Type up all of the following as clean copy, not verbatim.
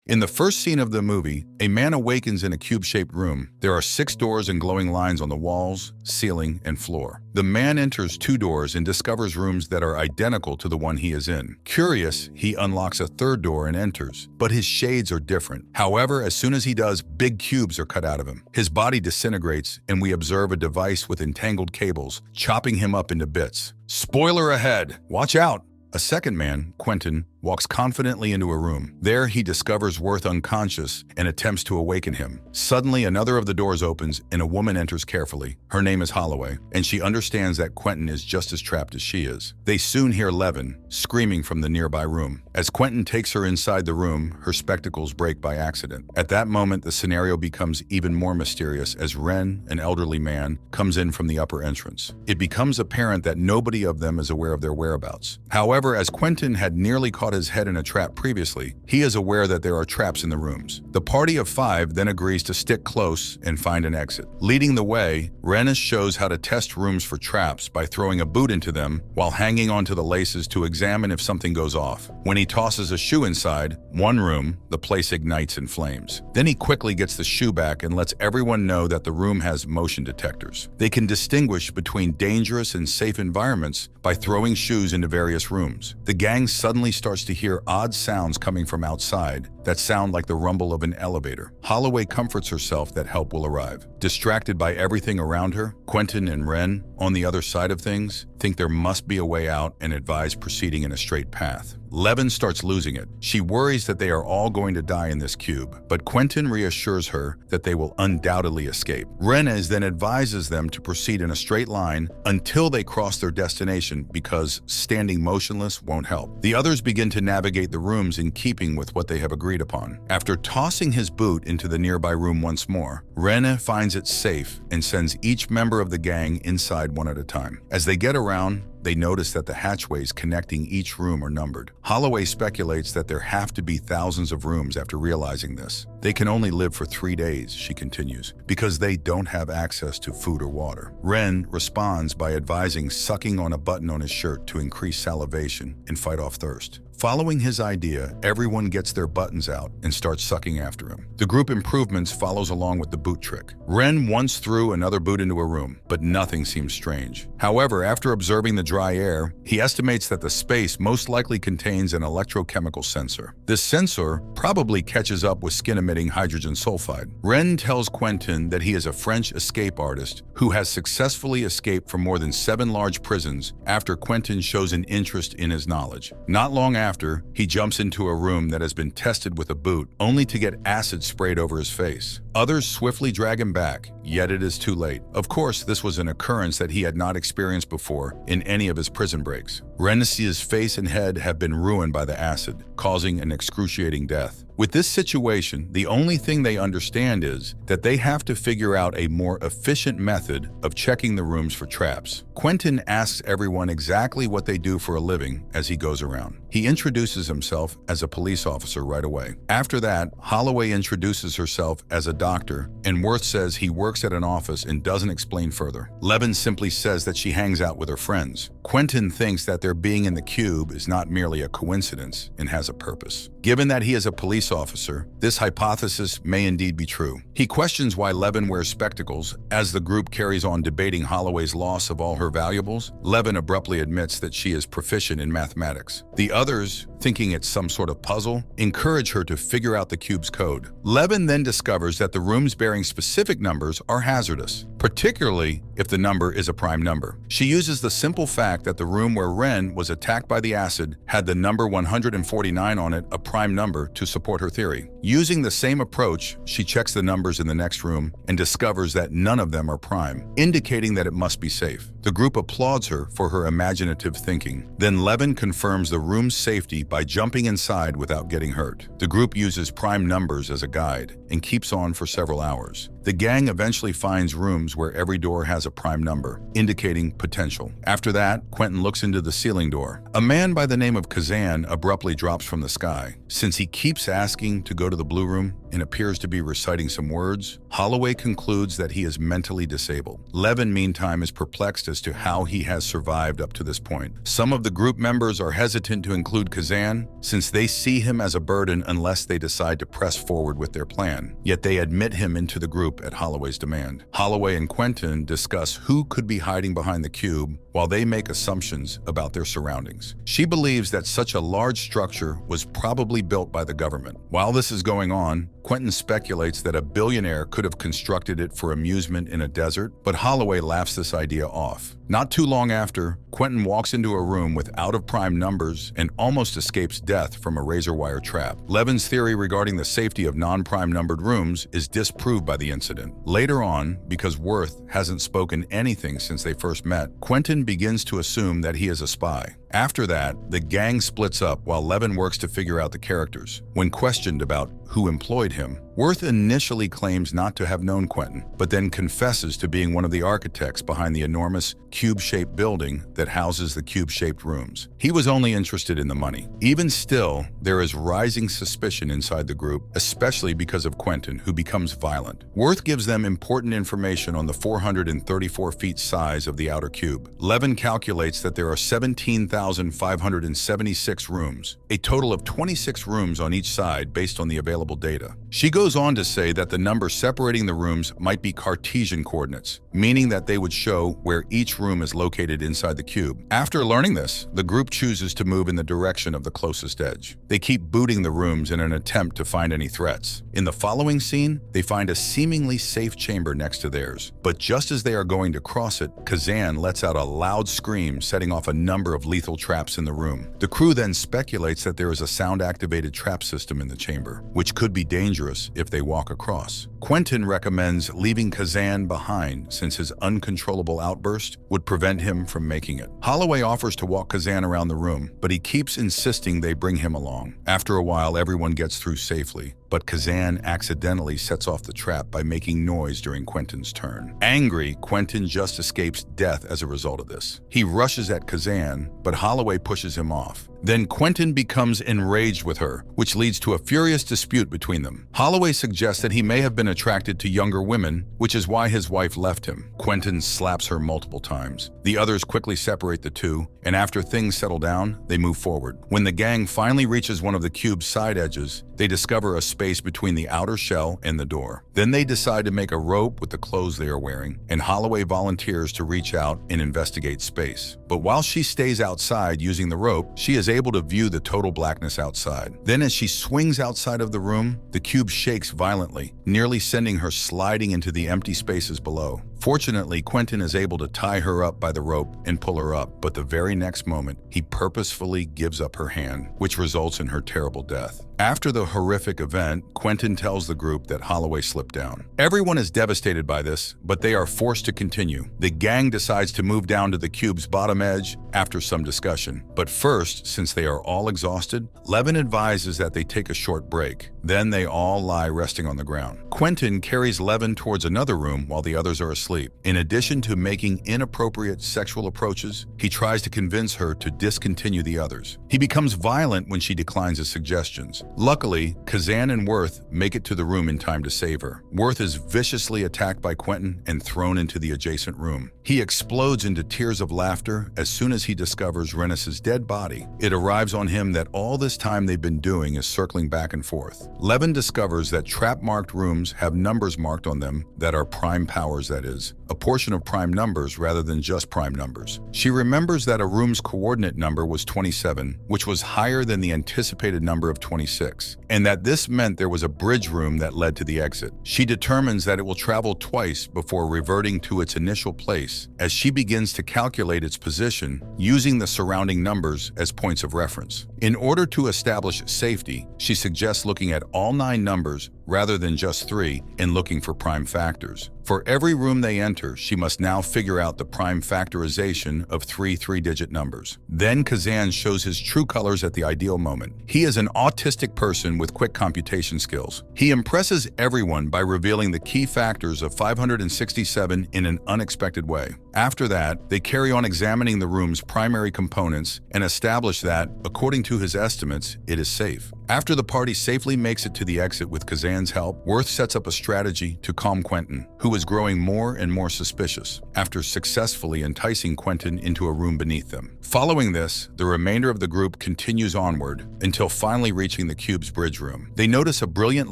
In the first scene of the movie, a man awakens in a cube-shaped room. There are 6 doors and glowing lines on the walls, ceiling, and floor. The man enters 2 doors and discovers rooms that are identical to the one he is in. Curious, he unlocks a 3rd door and enters, but his shades are different. However, as soon as he does, big cubes are cut out of him. His body disintegrates, and we observe a device with entangled cables, chopping him up into bits. Spoiler ahead! Watch out! A second man, Quentin, walks confidently into a room. There, he discovers Worth unconscious and attempts to awaken him. Suddenly, another of the doors opens and a woman enters carefully. Her name is Holloway, and she understands that Quentin is just as trapped as she is. They soon hear Levin screaming from the nearby room. As Quentin takes her inside the room, her spectacles break by accident. At that moment, the scenario becomes even more mysterious as Ren, an elderly man, comes in from the upper entrance. It becomes apparent that nobody of them is aware of their whereabouts. However, as Quentin had nearly caught his head in a trap previously, he is aware that there are traps in the rooms. The party of 5 then agrees to stick close and find an exit. Leading the way, Rennis shows how to test rooms for traps by throwing a boot into them while hanging onto the laces to examine if something goes off. When he tosses a shoe inside one room, the place ignites in flames. Then he quickly gets the shoe back and lets everyone know that the room has motion detectors. They can distinguish between dangerous and safe environments by throwing shoes into various rooms. The gang suddenly starts to hear odd sounds coming from outside that sound like the rumble of an elevator. Holloway comforts herself that help will arrive. Distracted by everything around her, Quentin and Ren, on the other side of things, think there must be a way out and advise proceeding in a straight path. Levin starts losing it. She worries that they are all going to die in this cube, but Quentin reassures her that they will undoubtedly escape. Rennes then advises them to proceed in a straight line until they cross their destination because standing motionless won't help. The others begin to navigate the rooms in keeping with what they have agreed upon. After tossing his boot into the nearby room once more, Rene finds it safe and sends each member of the gang inside one at a time. As they get around, they notice that the hatchways connecting each room are numbered. Holloway speculates that there have to be thousands of rooms after realizing this. They can only live for 3 days, she continues, because they don't have access to food or water. Ren responds by advising sucking on a button on his shirt to increase salivation and fight off thirst. Following his idea, everyone gets their buttons out and starts sucking after him. The group improvements follows along with the boot trick. Ren once threw another boot into a room, but nothing seems strange. However, after observing the dry air, he estimates that the space most likely contains an electrochemical sensor. This sensor probably catches up with skin-emitting hydrogen sulfide. Ren tells Quentin that he is a French escape artist who has successfully escaped from more than 7 large prisons after Quentin shows an interest in his knowledge. Not long after, he jumps into a room that has been tested with a boot, only to get acid sprayed over his face. Others swiftly drag him back, yet it is too late. Of course, this was an occurrence that he had not experienced before in any of his prison breaks. Rennes's face and head have been ruined by the acid, causing an excruciating death. With this situation, the only thing they understand is that they have to figure out a more efficient method of checking the rooms for traps. Quentin asks everyone exactly what they do for a living as he goes around. He introduces himself as a police officer right away. After that, Holloway introduces herself as a doctor, and Worth says he works at an office and doesn't explain further. Levin simply says that she hangs out with her friends. Quentin thinks that their being in the cube is not merely a coincidence and has a purpose. Given that he is a police officer, this hypothesis may indeed be true. He questions why Levin wears spectacles. As the group carries on debating Holloway's loss of all her valuables, Levin abruptly admits that she is proficient in mathematics. The others, thinking it's some sort of puzzle, encourage her to figure out the cube's code. Levin then discovers that the rooms bearing specific numbers are hazardous, particularly if the number is a prime number. She uses the simple fact that the room where Ren was attacked by the acid had the number 149 on it, a prime number, to support her theory. Using the same approach, she checks the numbers in the next room and discovers that none of them are prime, indicating that it must be safe. The group applauds her for her imaginative thinking. Then Levin confirms the room's safety by jumping inside without getting hurt. The group uses prime numbers as a guide and keeps on for several hours. The gang eventually finds rooms where every door has a prime number, indicating potential. After that, Quentin looks into the ceiling door. A man by the name of Kazan abruptly drops from the sky. Since he keeps asking to go to the blue room and appears to be reciting some words, Holloway concludes that he is mentally disabled. Levin, meantime, is perplexed as to how he has survived up to this point. Some of the group members are hesitant to include Kazan, since they see him as a burden unless they decide to press forward with their plan. Yet they admit him into the group at Holloway's demand. Holloway and Quentin discuss who could be hiding behind the cube while they make assumptions about their surroundings. She believes that such a large structure was probably built by the government. While this is going on, Quentin speculates that a billionaire could have constructed it for amusement in a desert, but Holloway laughs this idea off. Not too long after, Quentin walks into a room with out-of-prime numbers and almost escapes death from a razor wire trap. Levin's theory regarding the safety of non-prime numbered rooms is disproved by the incident. Later on, because Worth hasn't spoken anything since they first met, Quentin begins to assume that he is a spy. After that, the gang splits up while Levin works to figure out the characters. When questioned about who employed him, Worth initially claims not to have known Quentin, but then confesses to being one of the architects behind the enormous cube-shaped building that houses the cube-shaped rooms. He was only interested in the money. Even still, there is rising suspicion inside the group, especially because of Quentin, who becomes violent. Worth gives them important information on the 434 feet size of the outer cube. Levin calculates that there are 17,576 rooms, a total of 26 rooms on each side based on the available data. She goes on to say that the number separating the rooms might be Cartesian coordinates, meaning that they would show where each room is located inside the cube. After learning this, the group chooses to move in the direction of the closest edge. They keep booting the rooms in an attempt to find any threats. In the following scene, they find a seemingly safe chamber next to theirs. But just as they are going to cross it, Kazan lets out a loud scream, setting off a number of lethal traps in the room. The crew then speculates that there is a sound-activated trap system in the chamber, which could be dangerous if they walk across. Quentin recommends leaving Kazan behind since his uncontrollable outburst would prevent him from making it. Holloway offers to walk Kazan around the room, but he keeps insisting they bring him along. After a while, everyone gets through safely, but Kazan accidentally sets off the trap by making noise during Quentin's turn. Angry, Quentin just escapes death as a result of this. He rushes at Kazan, but Holloway pushes him off. Then Quentin becomes enraged with her, which leads to a furious dispute between them. Holloway suggests that he may have been attracted to younger women, which is why his wife left him. Quentin slaps her multiple times. The others quickly separate the two, and after things settle down, they move forward. When the gang finally reaches one of the cube's side edges, they discover a space between the outer shell and the door. Then they decide to make a rope with the clothes they are wearing, and Holloway volunteers to reach out and investigate space. But while she stays outside using the rope, she is able to view the total blackness outside. Then as she swings outside of the room, the cube shakes violently, nearly sending her sliding into the empty spaces below. Fortunately, Quentin is able to tie her up by the rope and pull her up, but the very next moment, he purposefully gives up her hand, which results in her terrible death. After the horrific event, Quentin tells the group that Holloway slipped down. Everyone is devastated by this, but they are forced to continue. The gang decides to move down to the cube's bottom edge after some discussion. But first, since they are all exhausted, Levin advises that they take a short break. Then they all lie resting on the ground. Quentin carries Levin towards another room while the others are asleep. In addition to making inappropriate sexual approaches, he tries to convince her to discontinue the others. He becomes violent when she declines his suggestions. Luckily, Kazan and Worth make it to the room in time to save her. Worth is viciously attacked by Quentin and thrown into the adjacent room. He explodes into tears of laughter as soon as he discovers Rennis's dead body. It arrives on him that all this time they've been doing is circling back and forth. Levin discovers that trap-marked rooms have numbers marked on them that are prime powers, that is, a portion of prime numbers rather than just prime numbers. She remembers that a room's coordinate number was 27, which was higher than the anticipated number of 26, and that this meant there was a bridge room that led to the exit. She determines that it will travel twice before reverting to its initial place as she begins to calculate its position using the surrounding numbers as points of reference. In order to establish safety, she suggests looking at all 9 numbers rather than just 3, in looking for prime factors. For every room they enter, she must now figure out the prime factorization of 3 three-digit numbers. Then Kazan shows his true colors at the ideal moment. He is an autistic person with quick computation skills. He impresses everyone by revealing the key factors of 567 in an unexpected way. After that, they carry on examining the room's primary components and establish that, according to his estimates, it is safe. After the party safely makes it to the exit with Kazan's help, Worth sets up a strategy to calm Quentin, who is growing more and more suspicious, after successfully enticing Quentin into a room beneath them. Following this, the remainder of the group continues onward until finally reaching the cube's bridge room. They notice a brilliant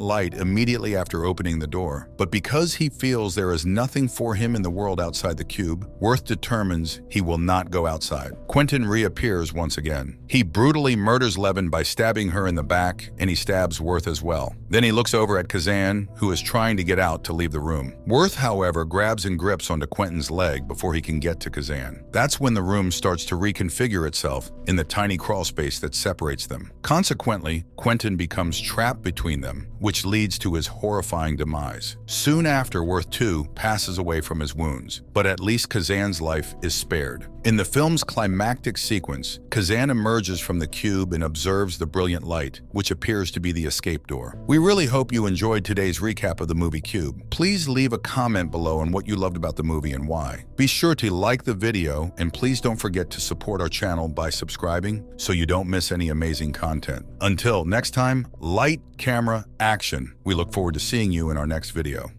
light immediately after opening the door, but because he feels there is nothing for him in the world outside the cube, Worth determines he will not go outside. Quentin reappears once again. He brutally murders Levin by stabbing her in the back, and he stabs Worth as well. Then he looks over at Kazan, who is trying to get out to leave the room. Worth, however, grabs and grips onto Quentin's leg before he can get to Kazan. That's when the room starts to reconfigure itself in the tiny crawl space that separates them. Consequently, Quentin becomes trapped between them, which leads to his horrifying demise. Soon after, Worth too passes away from his wounds, but at least Kazan's life is spared. In the film's climactic sequence, Kazan emerges from the cube and observes the brilliant light, which appears to be the escape door. We really hope you enjoyed today's recap of the movie Cube. Please leave a comment below on what you loved about the movie and why. Be sure to like the video, and please don't forget to support our channel by subscribing so you don't miss any amazing content. Until next time, light, camera, action. We look forward to seeing you in our next video.